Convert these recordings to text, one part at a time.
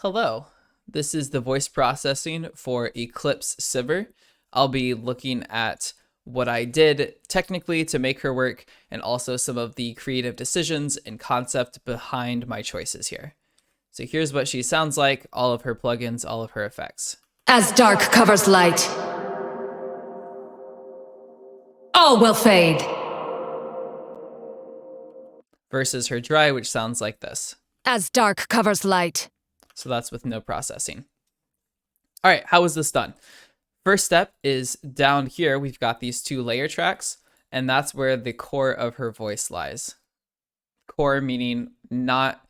Hello, this is the voice processing for Eclipse Sivir. I'll be looking at what I did technically to make her work and also some of the creative decisions and concept behind my choices here. So here's what she sounds like, all of her plugins, all of her effects. As dark covers light, all will fade. Versus her dry, which sounds like this. As dark covers light. So that's with no processing. All right, how was this done? First step is down here, we've got these two layer tracks, and that's where the core of her voice lies. Core meaning not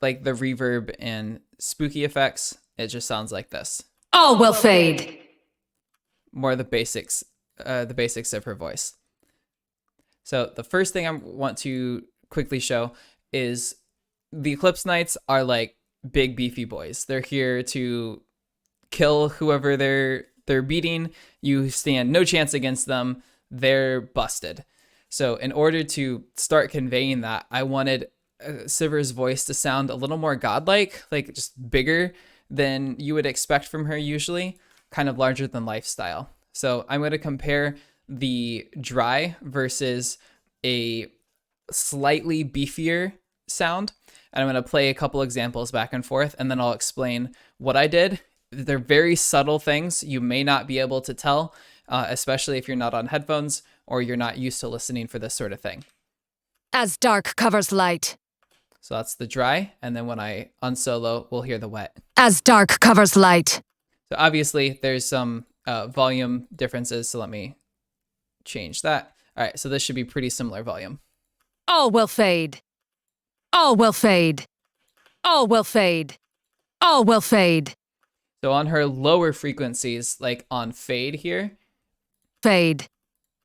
like the reverb and spooky effects. It just sounds like this. All will fade. More the basics of her voice. So the first thing I want to quickly show is the Eclipse Knights are like big beefy boys. They're here to kill whoever they're beating. You stand no chance against them. They're busted. So in order to start conveying that, I wanted Sivir's voice to sound a little more godlike, like just bigger than you would expect from her usually, kind of larger than life style. So I'm going to compare the dry versus a slightly beefier sound. And I'm going to play a couple examples back and forth, and then I'll explain what I did. They're very subtle things you may not be able to tell, especially if you're not on headphones or you're not used to listening for this sort of thing. As dark covers light. So that's the dry, and then when I unsolo, we'll hear the wet. As dark covers light. So obviously there's some volume differences, so let me change that. All right, so this should be pretty similar volume. All will fade. All will fade. All will fade. All will fade. So on her lower frequencies, like on fade here. Fade.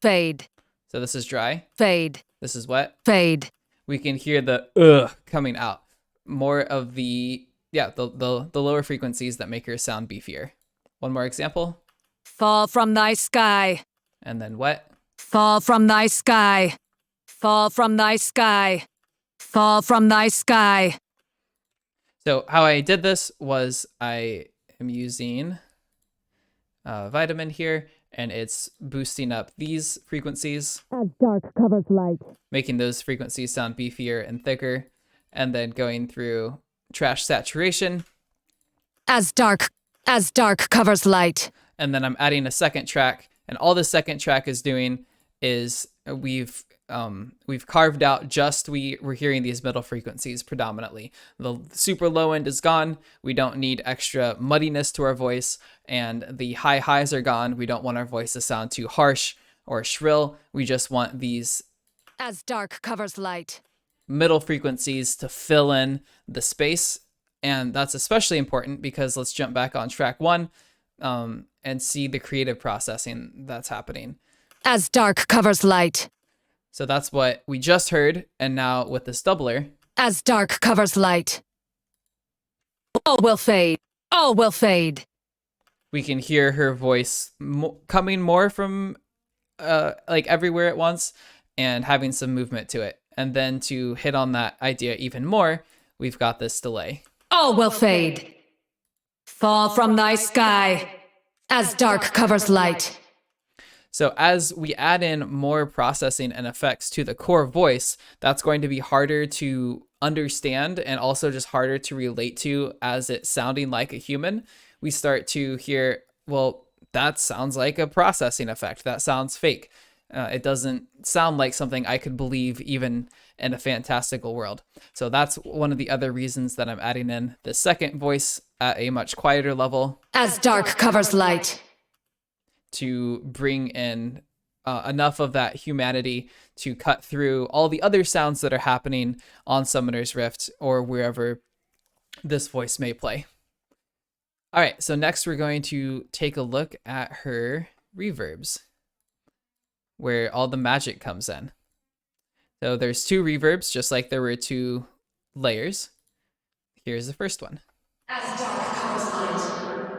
Fade. So this is dry. Fade. This is wet. Fade. We can hear the ugh coming out. More of the lower frequencies that make her sound beefier. One more example. Fall from thy sky. And then wet. Fall from thy sky. Fall from thy sky. Fall from thy sky. So how I did this was I am using vitamin here, and it's boosting up these frequencies. As dark covers light. Making those frequencies sound beefier and thicker, and then going through trash saturation. As dark covers light. And then I'm adding a second track, and all the second track is doing is we've carved out we're hearing these middle frequencies predominantly. The super low end is gone. We don't need extra muddiness to our voice, and the high highs are gone. We don't want our voice to sound too harsh or shrill. We just want these as dark covers light middle frequencies to fill in the space. And that's especially important because let's jump back on track 1 and see the creative processing that's happening. As dark covers light. So that's what we just heard. And now with this doubler. As dark covers light. All will fade. All will fade. We can hear her voice coming more from like everywhere at once and having some movement to it. And then to hit on that idea even more, we've got this delay. All will fade. Fall from thy sky. As dark covers light. So as we add in more processing and effects to the core voice, that's going to be harder to understand and also just harder to relate to as it sounding like a human. We start to hear, well, that sounds like a processing effect. That sounds fake. It doesn't sound like something I could believe even in a fantastical world. So that's one of the other reasons that I'm adding in the second voice at a much quieter level. As dark covers light. To bring in enough of that humanity to cut through all the other sounds that are happening on Summoner's Rift or wherever this voice may play. All right, so next we're going to take a look at her reverbs, where all the magic comes in. So there's 2 reverbs, just like there were 2 layers. Here's the first one. As dark covers light.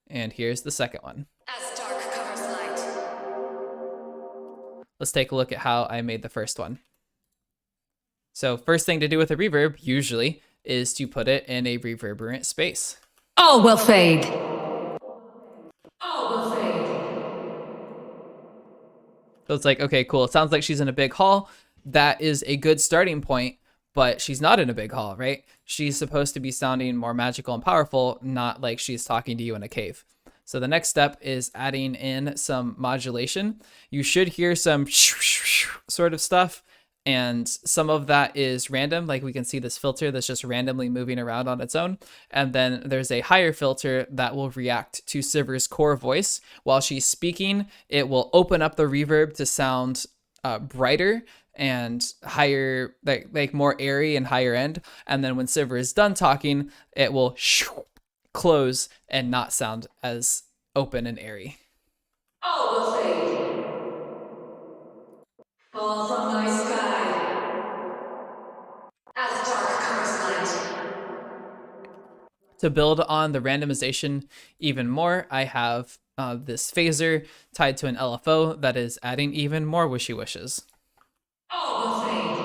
And here's the second one. As dark covers light. Let's take a look at how I made the first one. So first thing to do with a reverb, usually, is to put it in a reverberant space. All will fade. All will fade. So it's like, okay, cool. It sounds like she's in a big hall. That is a good starting point, but she's not in a big hall, right? She's supposed to be sounding more magical and powerful, not like she's talking to you in a cave. So the next step is adding in some modulation. You should hear some sort of stuff, and some of that is random. Like we can see this filter that's just randomly moving around on its own. And then there's a higher filter that will react to Sivir's core voice. While she's speaking, it will open up the reverb to sound brighter and higher, like more airy and higher end. And then when Sivir is done talking, it will close and not sound as open and airy. All will fade. Fall from thy sky, as dark covers light. To build on the randomization even more, I have this phaser tied to an LFO that is adding even more wishy wishes. All will fade.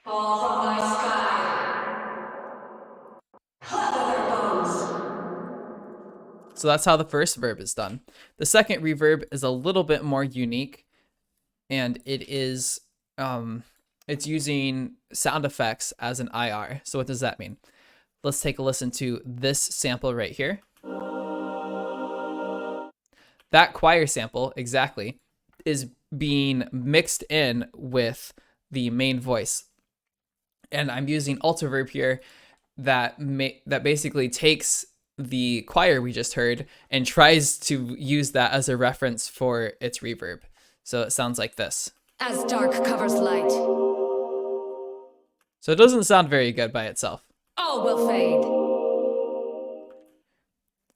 Fall from thy sky, plunder their bones. So that's how the first verb is done. The second reverb is a little bit more unique, and it is it's using sound effects as an IR. So what does that mean? Let's take a listen to this sample right here. That choir sample, exactly, is being mixed in with the main voice. And I'm using Altiverb here that basically takes the choir we just heard and tries to use that as a reference for its reverb. So it sounds like this. As dark covers light. So it doesn't sound very good by itself. All will fade.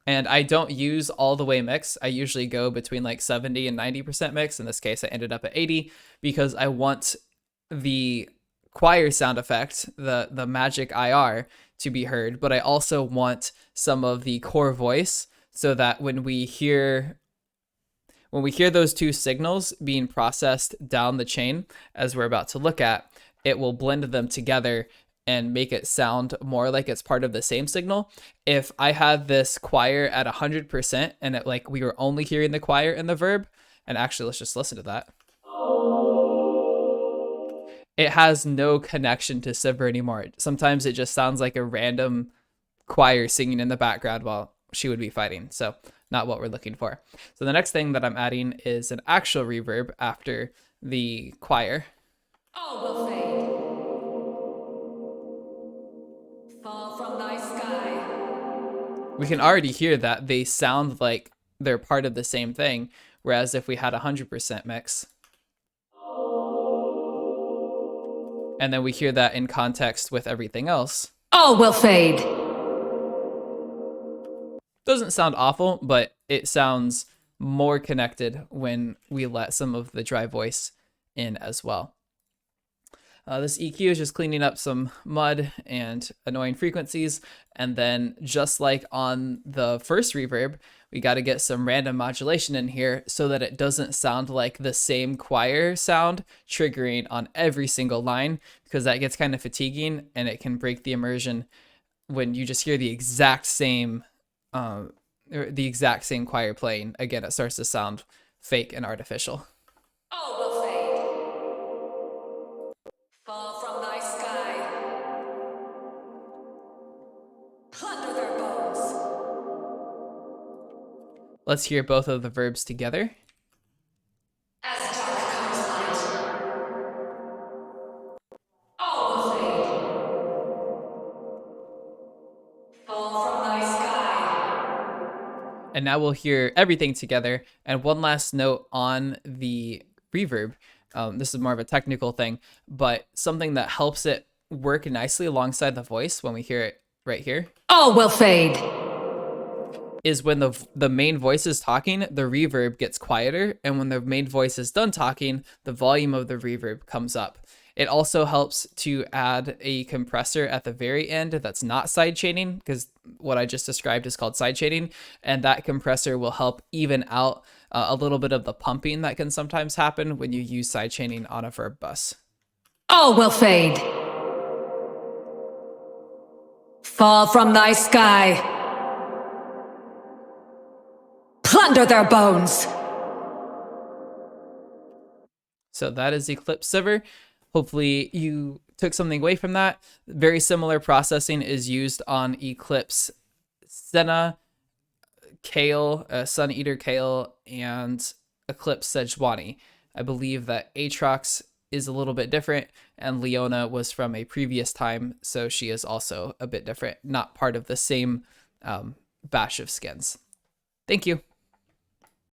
And I don't use all the way mix. I usually go between like 70 and 90% mix. In this case, I ended up at 80 because I want the choir sound effect, the magic IR, to be heard, but I also want some of the core voice so that when we hear those two signals being processed down the chain, as we're about to look at, it will blend them together and make it sound more like it's part of the same signal. If I had this choir at 100% and it, like we were only hearing the choir and the verb, and actually let's just listen to that. It has no connection to Sivir anymore. Sometimes it just sounds like a random choir singing in the background while she would be fighting. So not what we're looking for. So the next thing that I'm adding is an actual reverb after the choir. All will fade. Fall from thy sky. We can already hear that they sound like they're part of the same thing, whereas if we had 100% mix, and then we hear that in context with everything else, All will fade. doesn't sound awful, but it sounds more connected when we let some of the dry voice in as well. This EQ is just cleaning up some mud and annoying frequencies. And then just like on the first reverb, we got to get some random modulation in here so that it doesn't sound like the same choir sound triggering on every single line, because that gets kind of fatiguing and it can break the immersion when you just hear the exact same choir playing. Again, it starts to sound fake and artificial. All will fade. Fall from thy sky. Plunder their bones. Let's hear both of the verbs together. As dark comes light. All will fade. Fall from thy sky. And now we'll hear everything together. And one last note on the reverb. This is more of a technical thing, but something that helps it work nicely alongside the voice when we hear it right here All will fade. is when the main voice is talking, the reverb gets quieter. And when the main voice is done talking, the volume of the reverb comes up. It also helps to add a compressor at the very end that's not side chaining, because what I just described is called side chaining. And that compressor will help even out a little bit of the pumping that can sometimes happen when you use side chaining on a verb bus. All will fade. Fall from thy sky. Plunder their bones. So that is Eclipse Sivir. Hopefully you took something away from that. Very similar processing is used on Eclipse Senna, Kale, Sun Eater Kale, and Eclipse Sejuani. I believe that Aatrox is a little bit different, and Leona was from a previous time, so she is also a bit different, not part of the same batch of skins. Thank you.